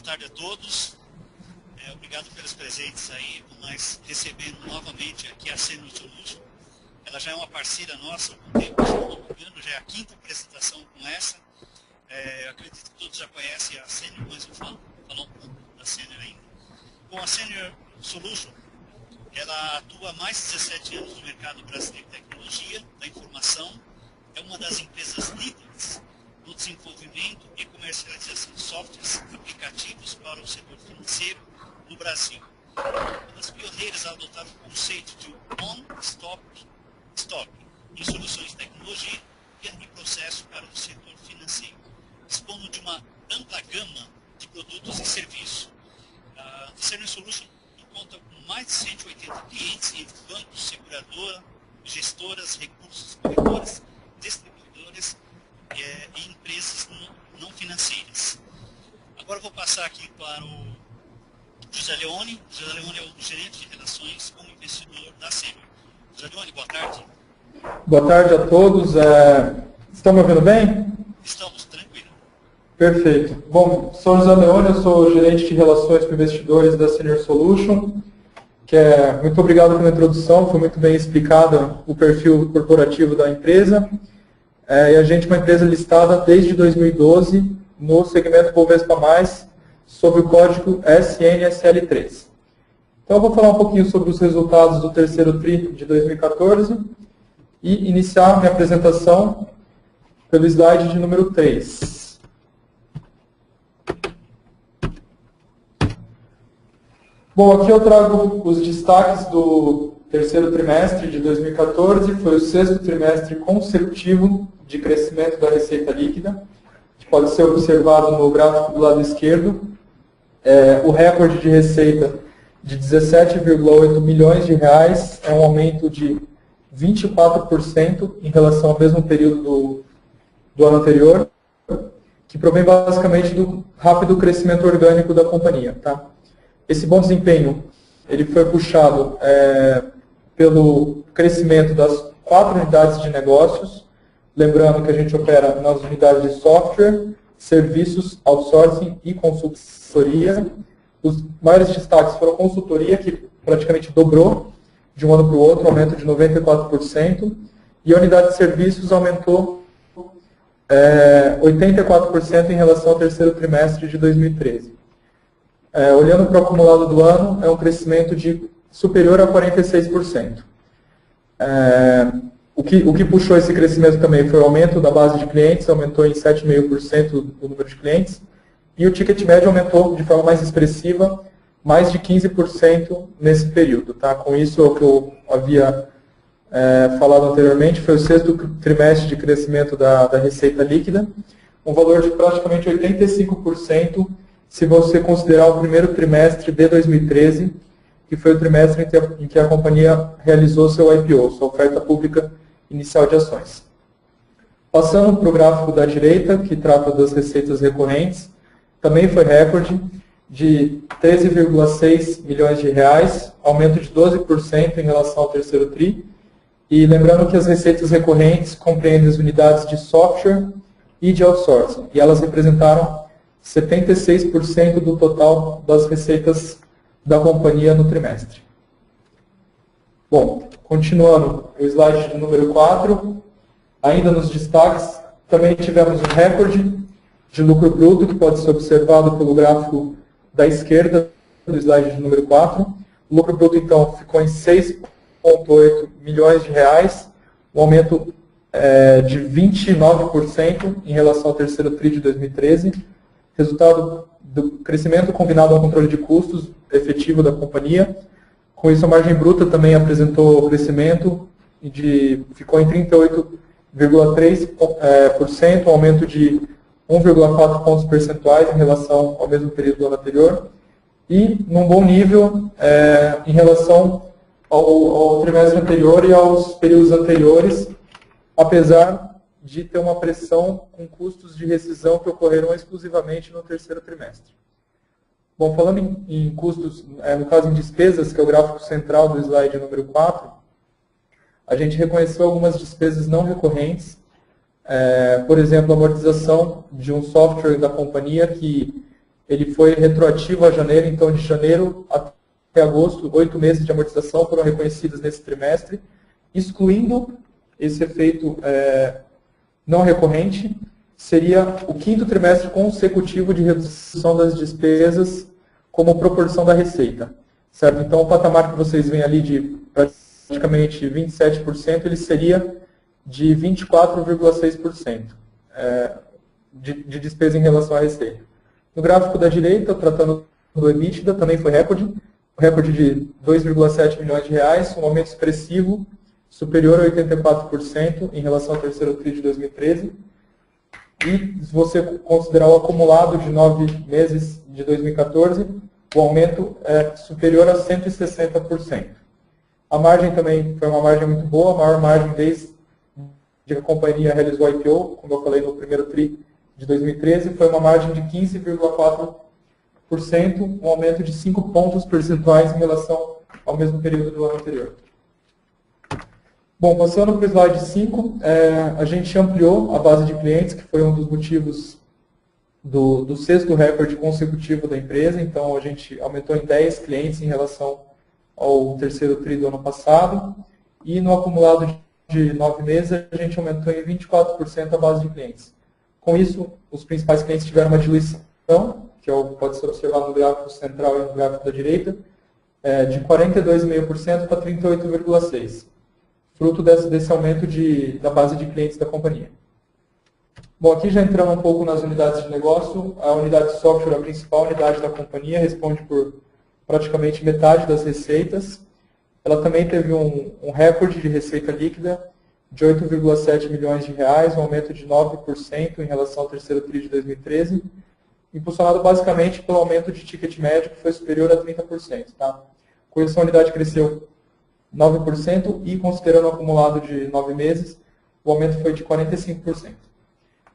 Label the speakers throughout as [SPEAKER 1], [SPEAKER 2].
[SPEAKER 1] tarde a todos. Obrigado pelos presentes aí, nós recebendo novamente aqui a Senior Solution. Ela já é uma parceira nossa, já é a quinta apresentação com essa. Eu acredito que todos já conhecem a Senior, mas eu vou falar um pouco da Senior ainda. Bom, a Senior Solution, ela atua há mais de 17 anos no mercado brasileiro de tecnologia da informação. É uma das empresas líderes no desenvolvimento e comercialização de softwares aplicativos para o setor financeiro no Brasil. Uma das pioneiras a adotar o conceito de One-Stop em soluções de tecnologia e processo para o setor financeiro, dispondo de uma ampla gama de produtos e serviços. A Senior Solution conta com mais de 180 clientes entre bancos, seguradora, gestoras, recursos, corretoras, distribuidores e empresas não financeiras. Agora eu vou passar aqui para o José Leone. José Leone é o gerente de relações com o investidor da Senior. José Leone, boa tarde.
[SPEAKER 2] Boa tarde a todos. Estão me ouvindo bem?
[SPEAKER 1] Estamos, tranquilo.
[SPEAKER 2] Perfeito. Bom, sou José Leone, eu sou gerente de relações com investidores da Senior Solution. Muito obrigado pela introdução, foi muito bem explicado o perfil corporativo da empresa. E a gente é uma empresa listada desde 2012 no segmento Bovespa+, sob o código SNSL3. Então eu vou falar um pouquinho sobre os resultados do terceiro TRI de 2014 e iniciar minha apresentação pelo slide de número 3. Bom, aqui eu trago os destaques do terceiro trimestre de 2014, foi o sexto trimestre consecutivo de crescimento da receita líquida, que pode ser observado no gráfico do lado esquerdo. O recorde de receita de 17,8 milhões de reais é um aumento de 24% em relação ao mesmo período do ano anterior, que provém basicamente do rápido crescimento orgânico da companhia. Tá? Esse bom desempenho ele foi puxado pelo crescimento das 4 unidades de negócios, lembrando que a gente opera nas unidades de software, serviços, outsourcing e consultoria. Os maiores destaques foram a consultoria, que praticamente dobrou de um ano para o outro, aumento de 94%, e a unidade de serviços aumentou 84% em relação ao terceiro trimestre de 2013. Olhando para o acumulado do ano, é um crescimento superior a 46%. O que puxou esse crescimento também foi o aumento da base de clientes, aumentou em 7,5% o número de clientes, e o ticket médio aumentou de forma mais expressiva, mais de 15% nesse período. Tá? Com isso, o que eu havia falado anteriormente, foi o sexto trimestre de crescimento da receita líquida, um valor de praticamente 85%, se você considerar o primeiro trimestre de 2013, que foi o trimestre em que a companhia realizou seu IPO, sua oferta pública inicial de ações. Passando para o gráfico da direita, que trata das receitas recorrentes, também foi recorde de 13,6 milhões de reais, aumento de 12% em relação ao terceiro TRI. E lembrando que as receitas recorrentes compreendem as unidades de software e de outsourcing, e elas representaram 76% do total das receitas da companhia no trimestre. Bom, continuando o slide de número 4, ainda nos destaques, também tivemos um recorde de lucro bruto, que pode ser observado pelo gráfico da esquerda do slide de número 4. O lucro bruto, então, ficou em 6,8 milhões de reais, um aumento de 29% em relação ao terceiro TRI de 2013, resultado do crescimento combinado ao controle de custos efetivo da companhia. Com isso, a margem bruta também apresentou crescimento, ficou em 38,3%, um aumento de 1,4 pontos percentuais em relação ao mesmo período do ano anterior, e num bom nível em relação ao trimestre anterior e aos períodos anteriores, apesar de ter uma pressão com custos de rescisão que ocorreram exclusivamente no terceiro trimestre. Bom, falando em custos, no caso em despesas, que é o gráfico central do slide número 4, a gente reconheceu algumas despesas não recorrentes, por exemplo, a amortização de um software da companhia que ele foi retroativo a janeiro, então de janeiro até agosto, 8 meses de amortização foram reconhecidos nesse trimestre, excluindo esse efeito não recorrente, seria o 5º trimestre consecutivo de redução das despesas como proporção da receita. Certo? Então, o patamar que vocês veem ali de praticamente 27%, ele seria de 24,6% de despesa em relação à receita. No gráfico da direita, tratando do EBITDA, também foi recorde, um recorde de 2,7 milhões de reais, um aumento expressivo, superior a 84% em relação ao terceiro TRI de 2013. E se você considerar o acumulado de 9 meses de 2014, o aumento é superior a 160%. A margem também foi uma margem muito boa, a maior margem desde que a companhia realizou o IPO, como eu falei no primeiro TRI de 2013, foi uma margem de 15,4%, um aumento de 5 pontos percentuais em relação ao mesmo período do ano anterior. Bom, passando para o slide 5, a gente ampliou a base de clientes, que foi um dos motivos do 6º recorde consecutivo da empresa. Então, a gente aumentou em 10 clientes em relação ao terceiro TRI do ano passado. E no acumulado de 9 meses, a gente aumentou em 24% a base de clientes. Com isso, os principais clientes tiveram uma diluição, que pode ser observado no gráfico central e no gráfico da direita, de 42,5% para 38,6%. Fruto desse aumento da base de clientes da companhia. Bom, aqui já entrando um pouco nas unidades de negócio, a unidade de software, a principal unidade da companhia, responde por praticamente metade das receitas. Ela também teve um recorde de receita líquida de 8,7 milhões de reais, um aumento de 9% em relação ao terceiro TRI de 2013, impulsionado basicamente pelo aumento de ticket médio, que foi superior a 30%. Tá? Com isso, a unidade cresceu 9% e, considerando o acumulado de 9 meses, o aumento foi de 45%.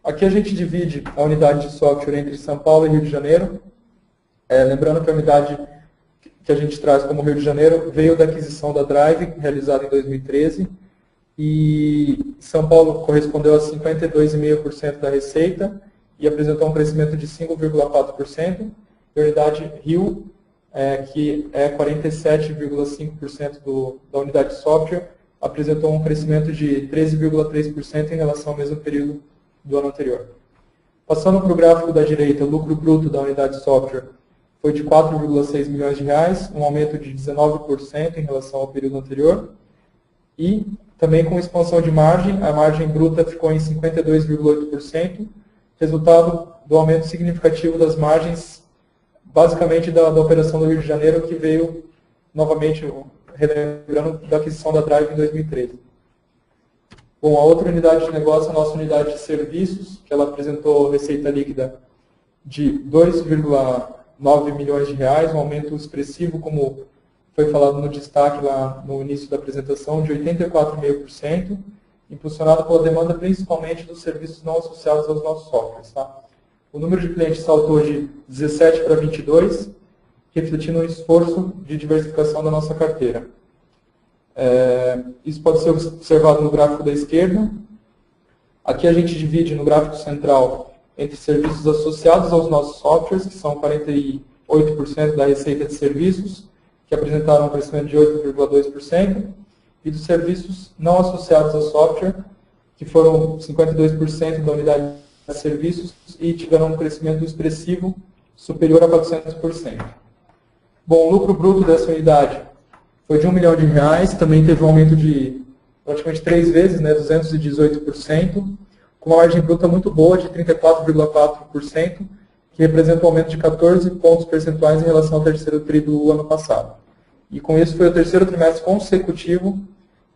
[SPEAKER 2] Aqui a gente divide a unidade de software entre São Paulo e Rio de Janeiro. Lembrando que a unidade que a gente traz como Rio de Janeiro veio da aquisição da Drive, realizada em 2013, e São Paulo correspondeu a 52,5% da receita e apresentou um crescimento de 5,4%, e a unidade Rio, que é 47,5% da unidade de software, apresentou um crescimento de 13,3% em relação ao mesmo período do ano anterior. Passando para o gráfico da direita, o lucro bruto da unidade de software foi de 4,6 milhões de reais, um aumento de 19% em relação ao período anterior. E também com expansão de margem, a margem bruta ficou em 52,8%, resultado do aumento significativo das margens, basicamente da operação do Rio de Janeiro, que veio novamente, relembrando, da aquisição da Drive em 2013. Bom, a outra unidade de negócio é a nossa unidade de serviços, que ela apresentou receita líquida de 2,9 milhões de reais, um aumento expressivo, como foi falado no destaque lá no início da apresentação, de 84,5%, impulsionado pela demanda principalmente dos serviços não associados aos nossos softwares. Tá? O número de clientes saltou de 17 para 22, refletindo um esforço de diversificação da nossa carteira. Isso pode ser observado no gráfico da esquerda. Aqui a gente divide no gráfico central entre serviços associados aos nossos softwares, que são 48% da receita de serviços, que apresentaram um crescimento de 8,2%, e dos serviços não associados ao software, que foram 52% da unidade de serviços e tiveram um crescimento expressivo superior a 400%. Bom, o lucro bruto dessa unidade foi de R$1 milhão, também teve um aumento de praticamente 3 vezes, 218%, com uma margem bruta muito boa de 34,4%, que representa um aumento de 14 pontos percentuais em relação ao terceiro TRI do ano passado. E com isso foi o terceiro trimestre consecutivo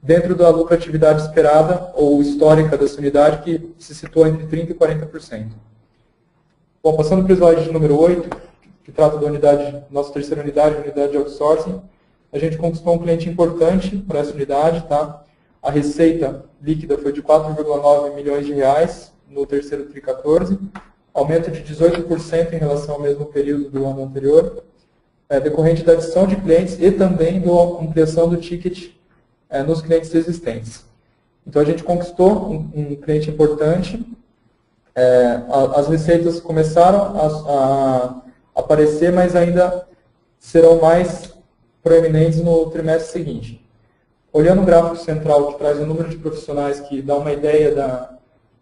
[SPEAKER 2] dentro da lucratividade esperada ou histórica dessa unidade, que se situou entre 30% e 40%. Bom, passando para o slide número 8, que trata da unidade, nossa terceira unidade, a unidade de outsourcing, a gente conquistou um cliente importante para essa unidade. Tá? A receita líquida foi de 4,9 milhões de reais no terceiro TRI 14, aumento de 18% em relação ao mesmo período do ano anterior, decorrente da adição de clientes e também da ampliação do ticket nos clientes existentes. Então a gente conquistou um cliente importante, as receitas começaram aparecer, mas ainda serão mais proeminentes no trimestre seguinte. Olhando o gráfico central, que traz o número de profissionais, que dá uma ideia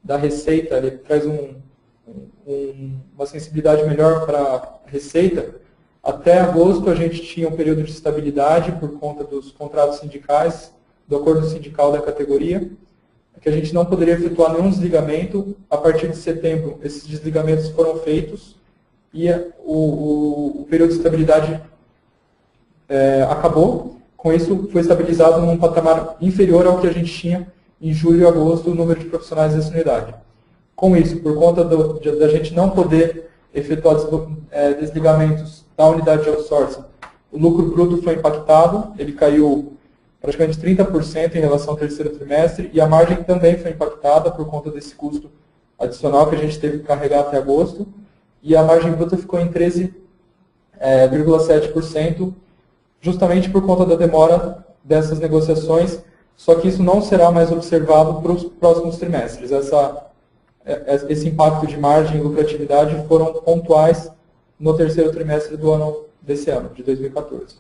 [SPEAKER 2] da receita, ele traz uma sensibilidade melhor para a receita. Até agosto a gente tinha um período de estabilidade por conta dos contratos sindicais, do acordo sindical da categoria, que a gente não poderia efetuar nenhum desligamento. A partir de setembro, esses desligamentos foram feitos e o período de estabilidade acabou. Com isso, foi estabilizado num patamar inferior ao que a gente tinha em julho e agosto, o número de profissionais dessa unidade. Com isso, por conta da gente não poder efetuar desligamentos da unidade de outsourcing, o lucro bruto foi impactado, ele caiu praticamente 30% em relação ao terceiro trimestre, e a margem também foi impactada por conta desse custo adicional que a gente teve que carregar até agosto, e a margem bruta ficou em 13,7%, justamente por conta da demora dessas negociações, só que isso não será mais observado para os próximos trimestres. Esse impacto de margem e lucratividade foram pontuais no terceiro trimestre desse ano, de 2014.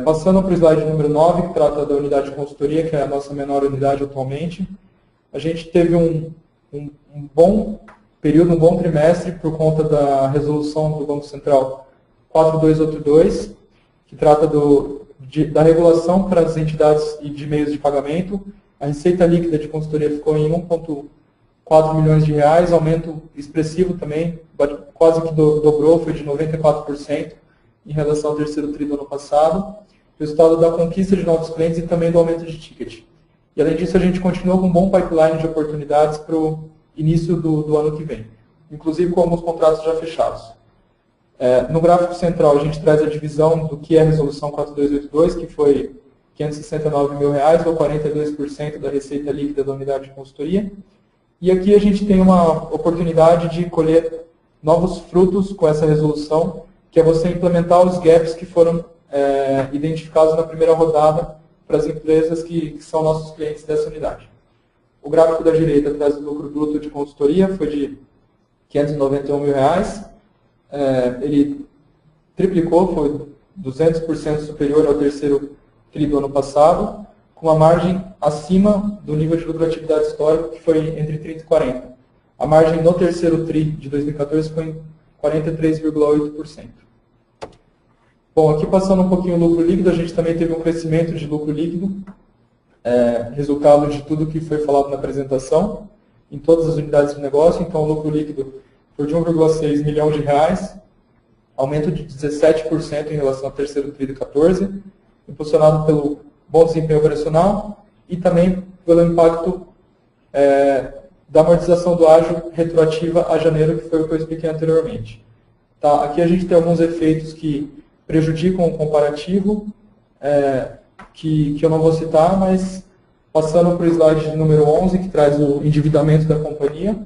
[SPEAKER 2] Passando para o slide número 9, que trata da unidade de consultoria, que é a nossa menor unidade atualmente, a gente teve um bom período, um bom trimestre, por conta da resolução do Banco Central 4282, que trata da regulação para as entidades e de meios de pagamento. A receita líquida de consultoria ficou em 1,4 milhões de reais, aumento expressivo também, quase que dobrou, foi de 94% em relação ao terceiro tri do ano passado, resultado da conquista de novos clientes e também do aumento de ticket. E além disso, a gente continua com um bom pipeline de oportunidades para o início do ano que vem, inclusive com alguns contratos já fechados. No gráfico central, a gente traz a divisão do que é a resolução 4282, que foi R$ 569 mil, ou 42% da receita líquida da unidade de consultoria. E aqui a gente tem uma oportunidade de colher novos frutos com essa resolução, que é você implementar os gaps que foram identificados na primeira rodada para as empresas que são nossos clientes dessa unidade. O gráfico da direita traz o lucro bruto de consultoria, foi de R$ 591 mil. Ele triplicou, foi 200% superior ao terceiro tri do ano passado, com uma margem acima do nível de lucratividade histórico, que foi entre 30% e 40%. A margem no terceiro tri de 2014 foi em 43,8%. Bom, aqui passando um pouquinho o lucro líquido, a gente também teve um crescimento de lucro líquido, resultado de tudo que foi falado na apresentação, em todas as unidades de negócio. Então, o lucro líquido foi de 1,6 milhão de reais, aumento de 17% em relação ao terceiro tri de 2014, impulsionado pelo bom desempenho operacional e também pelo impacto da amortização do ágio retroativa a janeiro, que foi o que eu expliquei anteriormente. Tá, aqui a gente tem alguns efeitos que prejudicam o comparativo, que eu não vou citar, mas passando para o slide número 11, que traz o endividamento da companhia.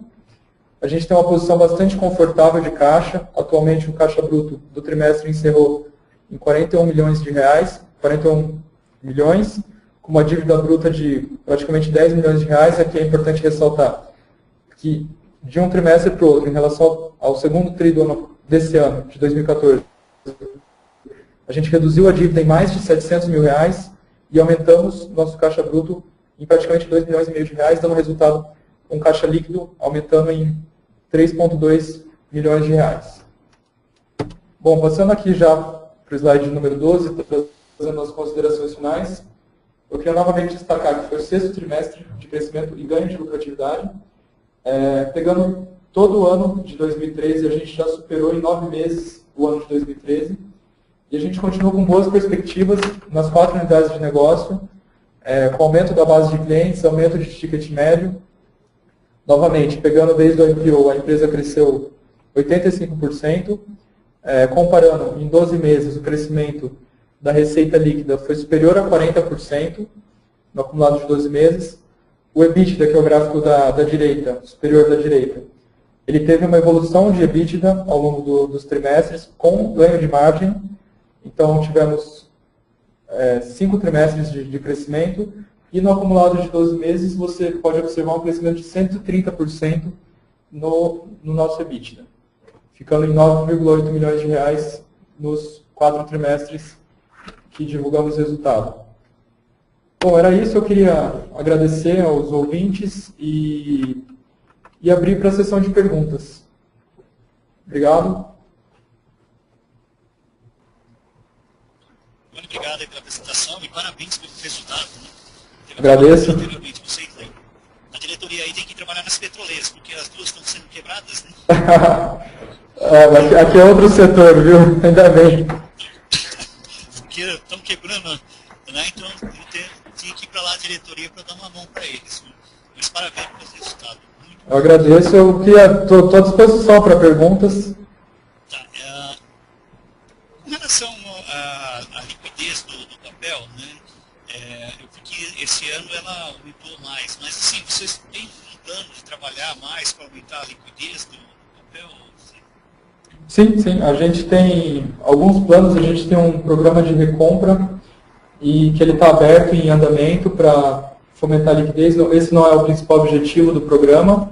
[SPEAKER 2] A gente tem uma posição bastante confortável de caixa. Atualmente o caixa bruto do trimestre encerrou em 41 milhões de reais, 41 milhões, com uma dívida bruta de praticamente 10 milhões de reais. Aqui é importante ressaltar que de um trimestre para o outro, em relação ao segundo tri desse ano, de 2014, a gente reduziu a dívida em mais de 700 mil reais e aumentamos nosso caixa bruto em praticamente 2 milhões e meio de reais, dando resultado um caixa líquido aumentando em 3,2 milhões de reais. Bom, passando aqui já para o slide número 12, fazendo as considerações finais, eu queria novamente destacar que foi o sexto trimestre de crescimento e ganho de lucratividade. Pegando todo o ano de 2013, a gente já superou em 9 meses o ano de 2013, e a gente continua com boas perspectivas nas 4 unidades de negócio, com aumento da base de clientes, aumento de ticket médio. Novamente, pegando desde o IPO, a empresa cresceu 85%, comparando em 12 meses, o crescimento da receita líquida foi superior a 40% no acumulado de 12 meses. O EBITDA, que é o gráfico da direita, superior da direita, ele teve uma evolução de EBITDA ao longo dos trimestres, com ganho de margem. Então, tivemos 5 trimestres de crescimento, e no acumulado de 12 meses você pode observar um crescimento de 130% no nosso EBITDA. ficando em 9,8 milhões de reais nos 4 trimestres que divulgamos o resultado. Bom, era isso. Eu queria agradecer aos ouvintes e abrir para a sessão de perguntas. Obrigado.
[SPEAKER 1] Muito obrigado pela apresentação e parabéns pelo resultado. Né?
[SPEAKER 2] Agradeço.
[SPEAKER 1] A diretoria aí tem que trabalhar nas petroleiras, porque as duas estão sendo quebradas, né?
[SPEAKER 2] Aqui é outro setor, viu? Ainda bem.
[SPEAKER 1] Porque estão quebrando, né? Então tinha que ir para lá a diretoria para dar uma mão para eles. Né? Mas parabéns pelo resultado.
[SPEAKER 2] Eu agradeço. Eu estou à disposição para perguntas.
[SPEAKER 1] Tá, com relação à liquidez do papel, né? Eu vi que esse ano ela aumentou mais, mas assim, vocês têm um plano de trabalhar mais para aumentar a liquidez do papel?
[SPEAKER 2] Sim. A gente tem alguns planos. A gente tem um programa de recompra e que ele está aberto em andamento para fomentar a liquidez. Esse não é o principal objetivo do programa.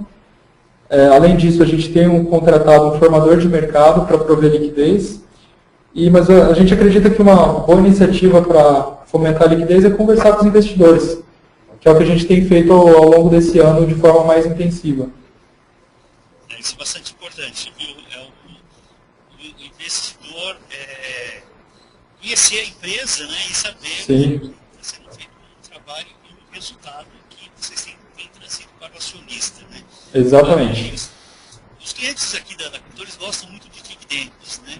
[SPEAKER 2] Além disso, a gente tem contratado um formador de mercado para prover liquidez. Mas a gente acredita que uma boa iniciativa para fomentar a liquidez é conversar com os investidores, que é o que a gente tem feito ao longo desse ano de forma mais intensiva.
[SPEAKER 1] Isso é bastante importante, viu? O investidor conhecer a empresa, né, e saber que está sendo feito um trabalho e o resultado que vocês têm trazido para o acionista. Né?
[SPEAKER 2] Exatamente.
[SPEAKER 1] Os clientes aqui da Condores gostam muito de dividendos. Né?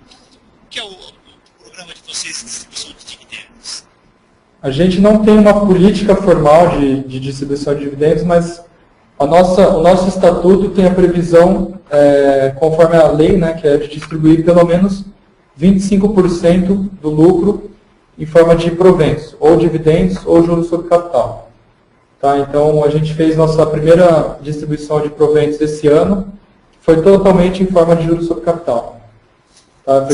[SPEAKER 1] O que é o programa de vocês de distribuição de dividendos?
[SPEAKER 2] A gente não tem uma política formal de distribuição de dividendos, mas o nosso estatuto tem a previsão, conforme a lei, né, que é de distribuir pelo menos 25% do lucro em forma de proventos, ou dividendos ou juros sobre capital. Tá? Então, a gente fez nossa primeira distribuição de proventos esse ano, foi totalmente em forma de juros sobre capital. Tá?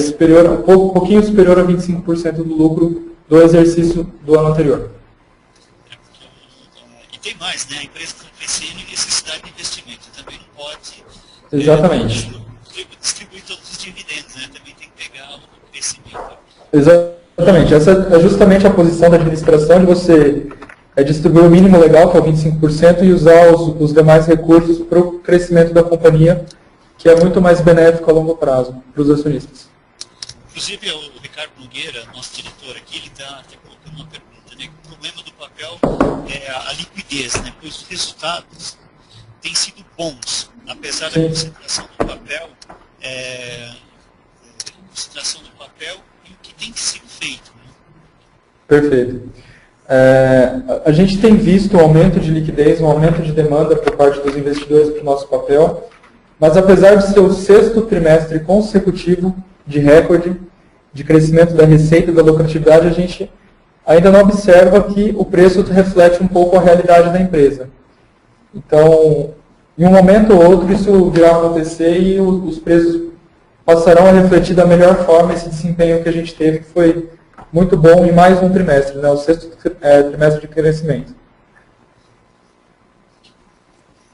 [SPEAKER 2] Foi um pouquinho superior a 25% do lucro do exercício do ano anterior.
[SPEAKER 1] E tem mais, né? A empresa está crescendo e necessidade de investimento. Também não pode distribuir todos os dividendos, né? Também tem que pegar o crescimento.
[SPEAKER 2] Exatamente. Essa é justamente a posição da administração de você distribuir o mínimo legal, que é o 25%, e usar os demais recursos para o crescimento da companhia, que é muito mais benéfico a longo prazo para os acionistas.
[SPEAKER 1] Inclusive, o Ricardo Nogueira, nosso diretor aqui, ele está colocando uma pergunta, né? O problema do papel é a liquidez, né? Pois os resultados têm sido bons, apesar da concentração do papel, e o que tem sido feito. Né?
[SPEAKER 2] Perfeito. A gente tem visto um aumento de liquidez, um aumento de demanda por parte dos investidores para o nosso papel, mas apesar de ser o 6º trimestre consecutivo de recorde de crescimento da receita e da lucratividade, a gente ainda não observa que o preço reflete um pouco a realidade da empresa. Então, em um momento ou outro, isso virá a acontecer e os preços passarão a refletir da melhor forma esse desempenho que a gente teve, que foi muito bom em mais um trimestre, né, o 6º trimestre de crescimento.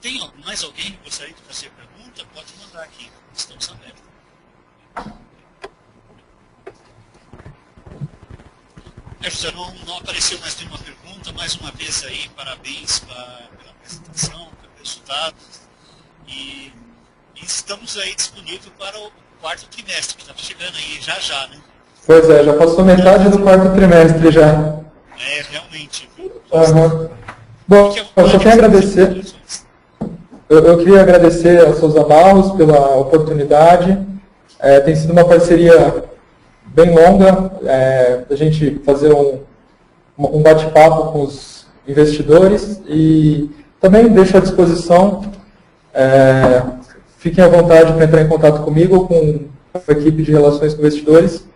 [SPEAKER 1] Tem mais alguém que gostaria de fazer pergunta? Pode mandar aqui, estamos abertos. José, não apareceu mais nenhuma pergunta. Mais uma vez aí, parabéns pela apresentação, pelo resultado. E estamos aí disponíveis para o 4º trimestre, que está chegando aí já, né?
[SPEAKER 2] Pois é, já passou metade do 4º trimestre já.
[SPEAKER 1] Realmente.
[SPEAKER 2] Uhum. Bom, eu só quero agradecer. Eu queria agradecer a Souza Barros pela oportunidade. Tem sido uma parceria bem longa, a gente fazer um bate-papo com os investidores e também deixo à disposição, fiquem à vontade para entrar em contato comigo ou com a equipe de relações com investidores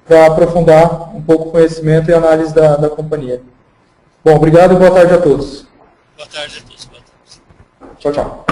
[SPEAKER 2] para aprofundar um pouco o conhecimento e análise da companhia. Bom, obrigado e boa tarde a todos.
[SPEAKER 1] Boa tarde a todos. Boa tarde.
[SPEAKER 2] Tchau, tchau.